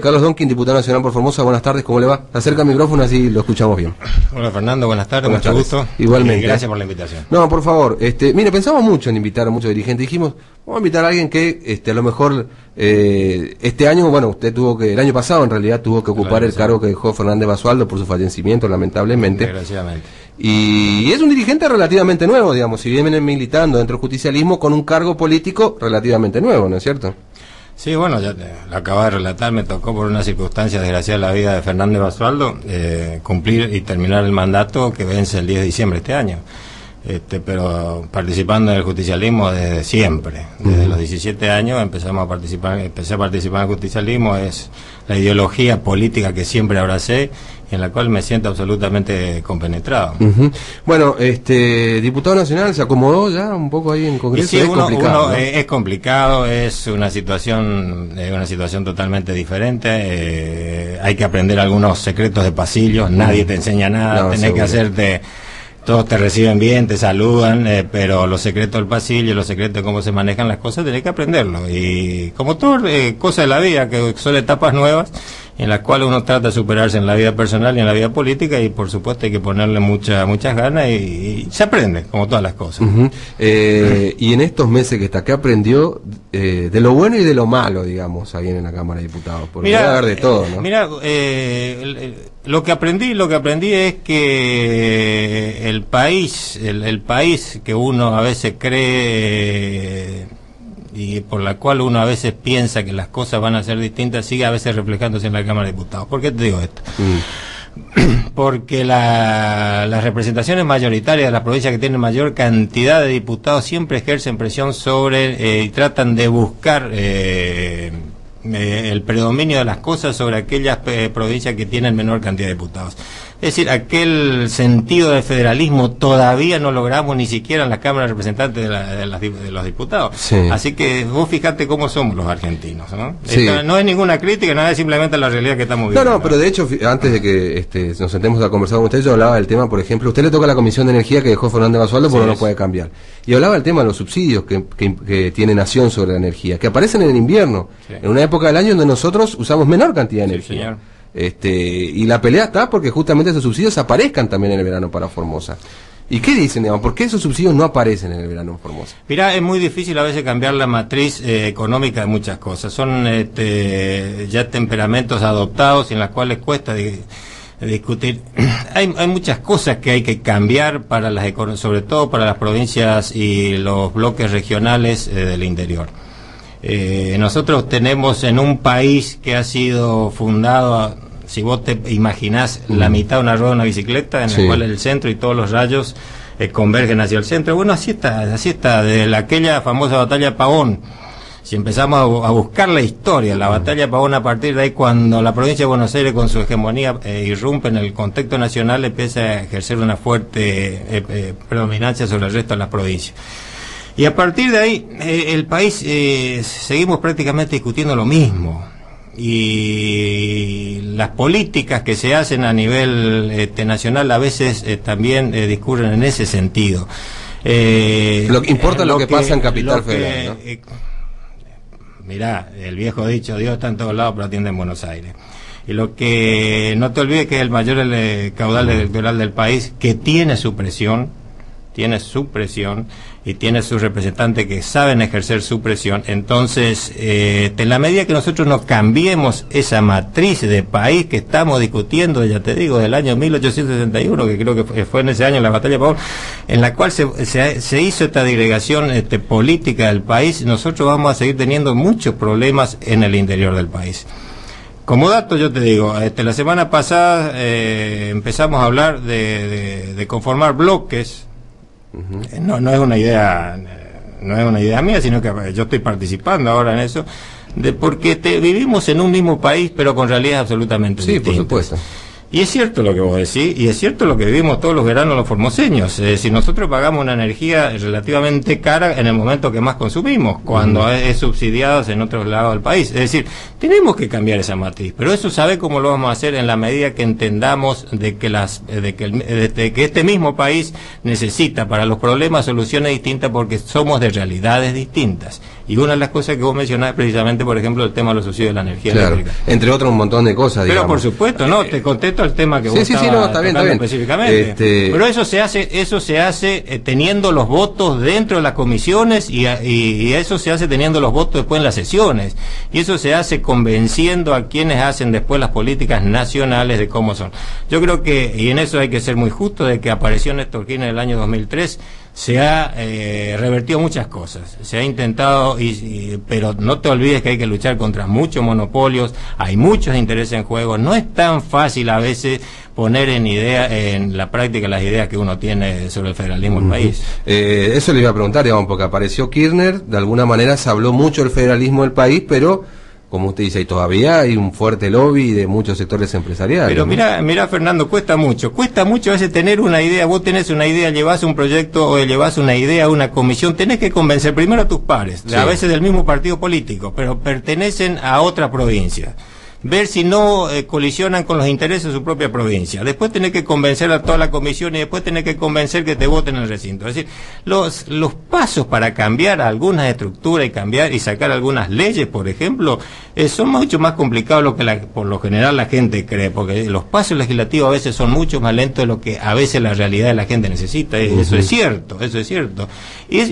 Carlos Donkin, diputado nacional por Formosa, buenas tardes, ¿cómo le va? Acerca el micrófono así lo escuchamos bien. Hola Fernando, buenas tardes, mucho gusto. Igualmente. Gracias por la invitación. No, por favor, mire, pensamos mucho en invitar a muchos dirigentes, dijimos, vamos a invitar a alguien que a lo mejor este año, bueno, el año pasado en realidad tuvo que ocupar el cargo que dejó Fernández Basualdo por su fallecimiento, lamentablemente. Desgraciadamente. Y es un dirigente relativamente nuevo, digamos, si bien viene militando dentro del justicialismo con un cargo político relativamente nuevo, ¿no es cierto? Sí, bueno, ya lo acababa de relatar, me tocó por una circunstancia desgraciada en la vida de Fernández Basualdo cumplir y terminar el mandato que vence el 10 de diciembre de este año. Pero participando en el justicialismo desde siempre, desde los 17 años empecé a participar en el justicialismo, es la ideología política que siempre abracé y en la cual me siento absolutamente compenetrado. Bueno, diputado nacional, ¿se acomodó ya un poco ahí en Congreso? Sí, es complicado, ¿no? Es complicado, es una situación totalmente diferente, hay que aprender algunos secretos de pasillos, nadie te enseña nada, No, tenés seguro. que hacerte... Todos te reciben bien, te saludan, pero los secretos del pasillo, los secretos de cómo se manejan las cosas, tenés que aprenderlo. Y como todo, cosas de la vida, que son etapas nuevas, en las cuales uno trata de superarse en la vida personal y en la vida política, y por supuesto hay que ponerle muchas ganas, y se aprende, como todas las cosas. Y en estos meses que está, ¿qué aprendió de lo bueno y de lo malo, digamos, ahí en la Cámara de Diputados? Porque debe haber de todo, ¿no? Mira, lo que aprendí es que el país que uno a veces cree y por la cual uno a veces piensa que las cosas van a ser distintas, sigue a veces reflejándose en la Cámara de Diputados. ¿Por qué te digo esto? Porque las representaciones mayoritarias de las provincias que tienen mayor cantidad de diputados siempre ejercen presión sobre y tratan de buscar el predominio de las cosas sobre aquellas provincias que tienen menor cantidad de diputados. Es decir, aquel sentido de federalismo todavía no logramos ni siquiera en la Cámara de Representantes de los diputados. Sí. Así que vos fijate cómo somos los argentinos, ¿no? Sí. No es ninguna crítica, no es simplemente la realidad que estamos viviendo. No, pero de hecho, antes de que nos sentemos a conversar con usted, yo hablaba del tema, por ejemplo, usted le toca la Comisión de Energía que dejó Fernández Basualdo porque no puede cambiar. Y hablaba del tema de los subsidios que tiene Nación sobre la energía, que aparecen en el invierno, en una época del año donde nosotros usamos menor cantidad de energía. Señor. Y la pelea está porque justamente esos subsidios aparezcan también en el verano para Formosa. ¿Y qué dicen, digamos? ¿Por qué esos subsidios no aparecen en el verano en Formosa? Mirá, es muy difícil a veces cambiar la matriz económica de muchas cosas. Son ya temperamentos adoptados en las cuales cuesta discutir. Hay muchas cosas que hay que cambiar para sobre todo para las provincias y los bloques regionales del interior. Nosotros tenemos en un país que ha sido fundado, si vos te imaginás, la mitad de una rueda de una bicicleta, en la cual el centro y todos los rayos convergen hacia el centro. Bueno, así está, de aquella famosa batalla de Pavón. Si empezamos a buscar la historia, la batalla de Pavón, a partir de ahí, cuando la provincia de Buenos Aires con su hegemonía irrumpe en el contexto nacional, empieza a ejercer una fuerte predominancia sobre el resto de las provincias. Y a partir de ahí, el país, seguimos prácticamente discutiendo lo mismo. Y las políticas que se hacen a nivel nacional a veces también discurren en ese sentido. Importa lo que pasa en Capital Federal, ¿no? Mirá, el viejo dicho, Dios está en todos lados, pero atiende en Buenos Aires. Y lo que no te olvides que es el mayor caudal electoral del país, que tiene su presión y tiene sus representantes que saben ejercer su presión. Entonces, en la medida que nosotros no cambiemos esa matriz de país que estamos discutiendo, ya te digo, del año 1861, que creo que fue en ese año la batalla de Pavón, en la cual se hizo esta disgregación política del país, nosotros vamos a seguir teniendo muchos problemas en el interior del país. Como dato yo te digo, la semana pasada empezamos a hablar de conformar bloques. No es una idea mía, sino que yo estoy participando ahora en eso, porque vivimos en un mismo país, pero con realidades absolutamente distintas. Sí, por supuesto. Y es cierto lo que vos decís, y es cierto lo que vivimos todos los veranos los formoseños. Si nosotros pagamos una energía relativamente cara en el momento que más consumimos, cuando es subsidiada en otros lados del país. Es decir, tenemos que cambiar esa matriz, pero eso sabe cómo lo vamos a hacer en la medida que entendamos de que este mismo país necesita para los problemas soluciones distintas, porque somos de realidades distintas. Y una de las cosas que vos mencionás es precisamente, por ejemplo, el tema de los subsidios de la energía eléctrica. Entre otros un montón de cosas, Pero digamos. por supuesto, no, te contesto el tema que vos está bien. específicamente. Pero eso se hace teniendo los votos dentro de las comisiones y eso se hace teniendo los votos después en las sesiones. Y eso se hace convenciendo a quienes hacen después las políticas nacionales de cómo son. Yo creo que, y en eso hay que ser muy justo, de que apareció Néstor Kirchner en el año 2003, se ha revertido muchas cosas, se ha intentado, pero no te olvides que hay que luchar contra muchos monopolios, hay muchos intereses en juego, no es tan fácil a veces poner en la práctica las ideas que uno tiene sobre el federalismo del país. Eso le iba a preguntar, digamos, porque apareció Kirchner, de alguna manera se habló mucho del federalismo del país, pero como usted dice, y todavía hay un fuerte lobby de muchos sectores empresariales. Pero mira Fernando, cuesta mucho a veces tener una idea. Vos tenés una idea, llevás un proyecto o llevás una idea a una comisión, tenés que convencer primero a tus pares, a veces del mismo partido político, pero pertenecen a otra provincia. Ver si no colisionan con los intereses de su propia provincia. Después tenés que convencer a toda la comisión y después tenés que convencer que te voten en el recinto. Es decir, los pasos para cambiar algunas estructuras y cambiar y sacar algunas leyes, por ejemplo, son mucho más complicados de lo que por lo general la gente cree, porque los pasos legislativos a veces son mucho más lentos de lo que a veces la realidad de la gente necesita. Eso es cierto.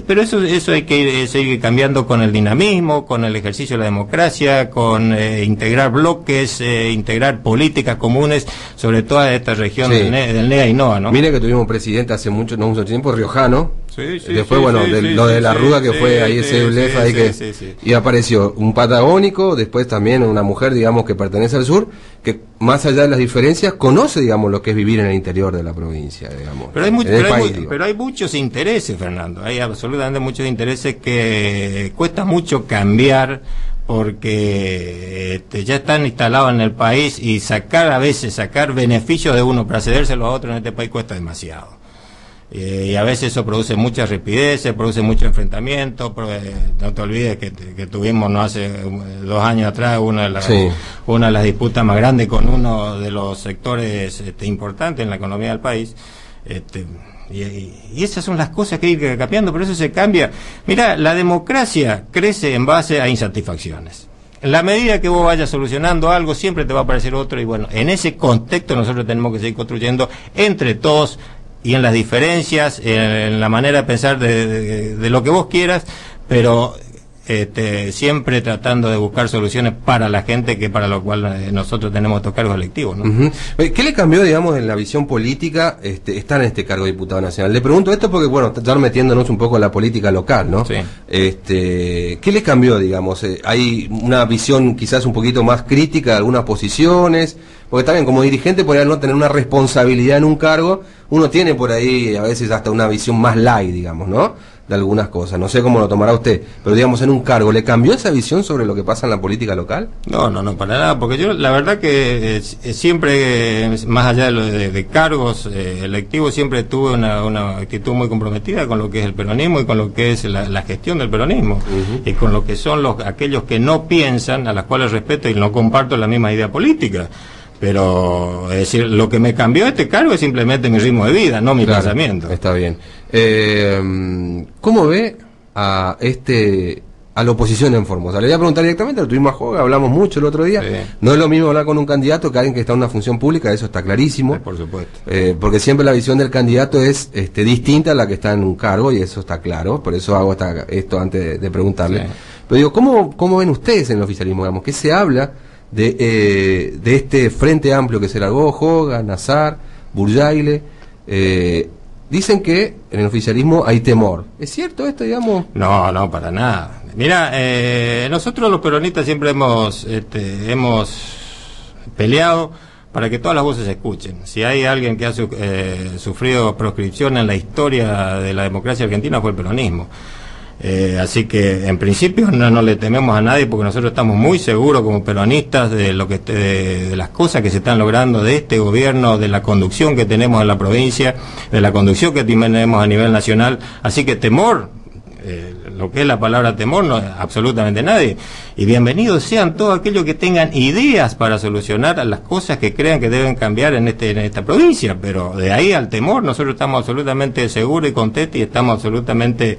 Pero eso hay que seguir cambiando con el dinamismo, con el ejercicio de la democracia, con integrar bloques, integrar políticas comunes sobre toda esta región del NEA y NOA, ¿no? Mire que tuvimos un presidente hace mucho tiempo, riojano. Después, lo de la Ruda que fue ahí ese blef ahí y apareció un patagónico, después también una mujer, digamos, que pertenece al sur, que más allá de las diferencias conoce, digamos, lo que es vivir en el interior de la provincia, digamos. Pero hay muchos intereses, Fernando, hay absolutamente muchos intereses que cuesta mucho cambiar, porque ya están instalados en el país y sacar beneficios de uno para cedérselo a otro en este país cuesta demasiado. Y a veces eso produce muchas rispideces, produce mucho enfrentamiento. No te olvides que tuvimos no hace 2 años atrás una de las disputas más grandes con uno de los sectores importantes en la economía del país. Y esas son las cosas que hay que ir cambiando, pero eso se cambia. Mira, la democracia crece en base a insatisfacciones. En la medida que vos vayas solucionando algo, siempre te va a aparecer otro, y bueno, en ese contexto nosotros tenemos que seguir construyendo entre todos, y en las diferencias, en la manera de pensar de lo que vos quieras, pero siempre tratando de buscar soluciones para la gente, que para lo cual nosotros tenemos estos cargos electivos, ¿no? ¿Qué le cambió, digamos, en la visión política estar en este cargo de diputado nacional? Le pregunto esto porque, bueno, ya metiéndonos un poco en la política local, ¿no? Sí. ¿Qué le cambió, digamos? ¿Hay una visión quizás un poquito más crítica de algunas posiciones? Porque también como dirigente, por ahí no tener una responsabilidad en un cargo, uno tiene por ahí a veces hasta una visión más light, digamos, ¿no? De algunas cosas. No sé cómo lo tomará usted, pero digamos, en un cargo, ¿le cambió esa visión sobre lo que pasa en la política local? No, para nada, porque yo la verdad que siempre, más allá de cargos electivos, siempre tuve una actitud muy comprometida con lo que es el peronismo y con lo que es la gestión del peronismo, y con lo que son aquellos que no piensan, a las cuales respeto y no comparto la misma idea política. Pero, es decir, lo que me cambió este cargo es simplemente mi ritmo de vida, no mi pensamiento. Está bien. ¿Cómo ve a la oposición en Formosa? Le voy a preguntar directamente, lo tuvimos a Joga, hablamos mucho el otro día. Sí. No es lo mismo hablar con un candidato que alguien que está en una función pública, eso está clarísimo. Por supuesto. Porque siempre la visión del candidato es distinta a la que está en un cargo, y eso está claro. Por eso hago esto antes de preguntarle. Sí. Pero digo, ¿cómo ven ustedes en el oficialismo? Digamos, ¿qué se habla de este frente amplio que se largó? Joga, Nazar, Burjaile, dicen que en el oficialismo hay temor. ¿Es cierto esto, digamos? No, para nada. Mira, nosotros los peronistas siempre hemos peleado para que todas las voces se escuchen. Si hay alguien que ha sufrido proscripción en la historia de la democracia argentina, fue el peronismo. Así que en principio no le tememos a nadie, porque nosotros estamos muy seguros como peronistas de lo que de las cosas que se están logrando de este gobierno, de la conducción que tenemos en la provincia, de la conducción que tenemos a nivel nacional. Así que temor, lo que es la palabra temor, no absolutamente nadie. Y bienvenidos sean todos aquellos que tengan ideas para solucionar las cosas que crean que deben cambiar en esta provincia, pero de ahí al temor nosotros estamos absolutamente seguros y contentos, y estamos absolutamente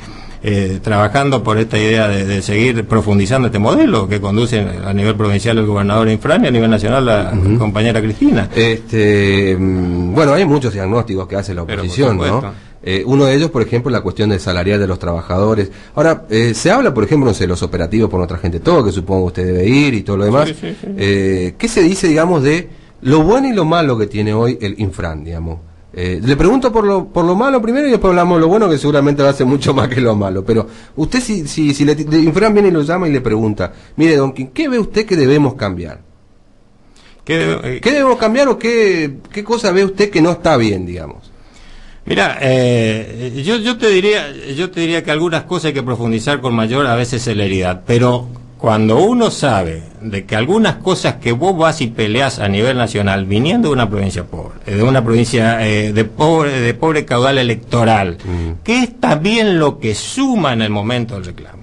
trabajando por esta idea de seguir profundizando este modelo que conduce a nivel provincial el gobernador Infran y a nivel nacional la compañera Cristina. Bueno, hay muchos diagnósticos que hace la oposición, ¿no? Uno de ellos, por ejemplo, la cuestión del salarial de los trabajadores. Ahora, se habla, por ejemplo, no sé, los operativos por nuestra gente todo, que supongo usted debe ir y todo lo demás. Sí. ¿Qué se dice, digamos, de lo bueno y lo malo que tiene hoy el Infran, digamos? Le pregunto por lo malo primero y después hablamos de lo bueno, que seguramente va a ser mucho más que lo malo. Pero usted, si Infran viene y lo llama y le pregunta, mire, don Quín, ¿qué ve usted que debemos cambiar? ¿Qué debemos cambiar o qué cosa ve usted que no está bien, digamos? Mira, yo te diría que algunas cosas hay que profundizar con mayor a veces celeridad, pero cuando uno sabe de que algunas cosas que vos vas y peleás a nivel nacional, viniendo de una provincia pobre, de una provincia de pobre caudal electoral, que es también lo que suma en el momento del reclamo,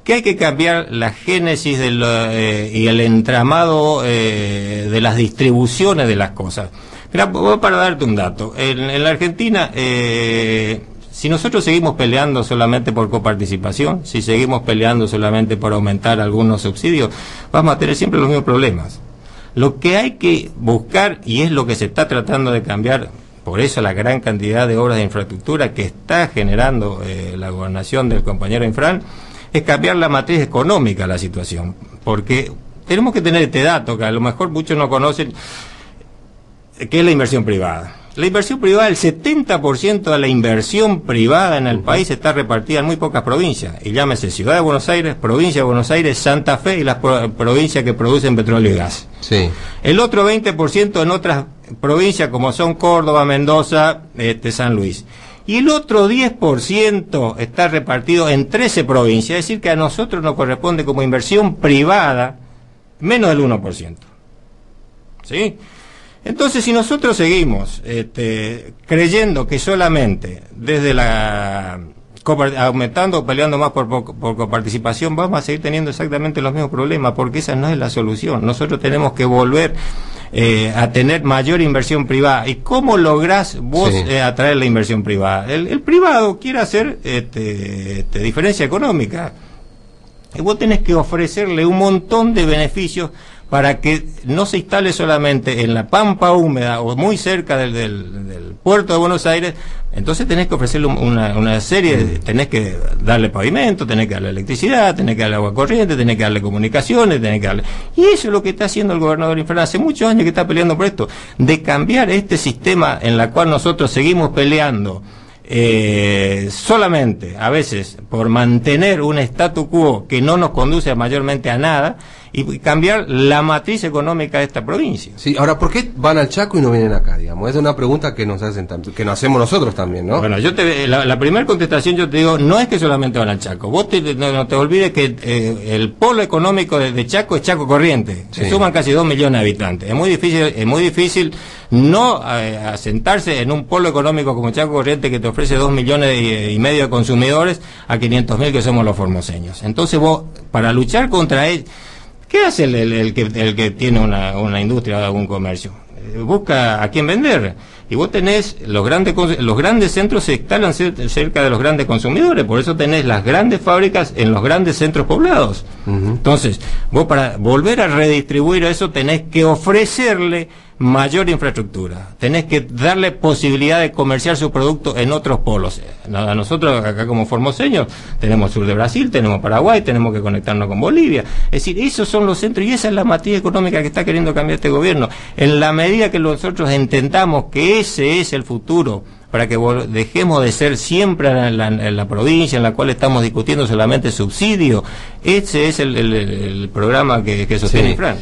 que hay que cambiar la génesis y el entramado de las distribuciones de las cosas. Mira, para darte un dato, en la Argentina, si nosotros seguimos peleando solamente por coparticipación, si seguimos peleando solamente por aumentar algunos subsidios, vamos a tener siempre los mismos problemas. Lo que hay que buscar, y es lo que se está tratando de cambiar, por eso la gran cantidad de obras de infraestructura que está generando la gobernación del compañero Infran, es cambiar la matriz económica de la situación, porque tenemos que tener este dato, que a lo mejor muchos no conocen, que es la inversión privada. La inversión privada, el 70% de la inversión privada en el país está repartida en muy pocas provincias, y llámese Ciudad de Buenos Aires, Provincia de Buenos Aires, Santa Fe y las provincias que producen petróleo y gas. Sí. El otro 20% en otras provincias como son Córdoba, Mendoza, San Luis. Y el otro 10% está repartido en 13 provincias, es decir que a nosotros nos corresponde como inversión privada menos del 1%. ¿Sí? Entonces, si nosotros seguimos creyendo que solamente desde aumentando o peleando más por coparticipación, vamos a seguir teniendo exactamente los mismos problemas, porque esa no es la solución. Nosotros tenemos que volver a tener mayor inversión privada. ¿Y cómo lográs vos atraer la inversión privada? El privado quiere hacer diferencia económica, y vos tenés que ofrecerle un montón de beneficios para que no se instale solamente en la pampa húmeda o muy cerca del puerto de Buenos Aires. Entonces tenés que ofrecerle una serie, tenés que darle pavimento, tenés que darle electricidad, tenés que darle agua corriente, tenés que darle comunicaciones, tenés que darle... Y eso es lo que está haciendo el gobernador Infran. Hace muchos años que está peleando por esto, de cambiar este sistema en el cual nosotros seguimos peleando solamente, a veces, por mantener un statu quo que no nos conduce mayormente a nada, y cambiar la matriz económica de esta provincia. Sí, ahora, ¿por qué van al Chaco y no vienen acá, digamos? Es una pregunta que nos hacen, que nos hacemos nosotros también, ¿no? Bueno, la primera contestación yo te digo, no es que solamente van al Chaco. Vos no te olvides que el polo económico de Chaco es Chaco Corriente. Sí. Se suman casi 2 millones de habitantes. Es muy difícil no asentarse en un polo económico como Chaco Corriente, que te ofrece 2 millones y medio de consumidores a 500.000 que somos los formoseños. Entonces vos, para luchar contra él, ¿qué hace el que tiene una industria o algún comercio? Busca a quién vender. Y vos tenés los grandes centros se instalan cerca de los grandes consumidores, por eso tenés las grandes fábricas en los grandes centros poblados. Entonces, vos para volver a redistribuir eso tenés que ofrecerle mayor infraestructura, tenés que darle posibilidad de comerciar su producto en otros polos. A nosotros acá como formoseños tenemos sur de Brasil, tenemos Paraguay, tenemos que conectarnos con Bolivia. Es decir, esos son los centros y esa es la matriz económica que está queriendo cambiar este gobierno. En la medida que nosotros entendamos que ese es el futuro, para que dejemos de ser siempre en la provincia en la cual estamos discutiendo solamente subsidio, ese es el programa que sostiene Infran.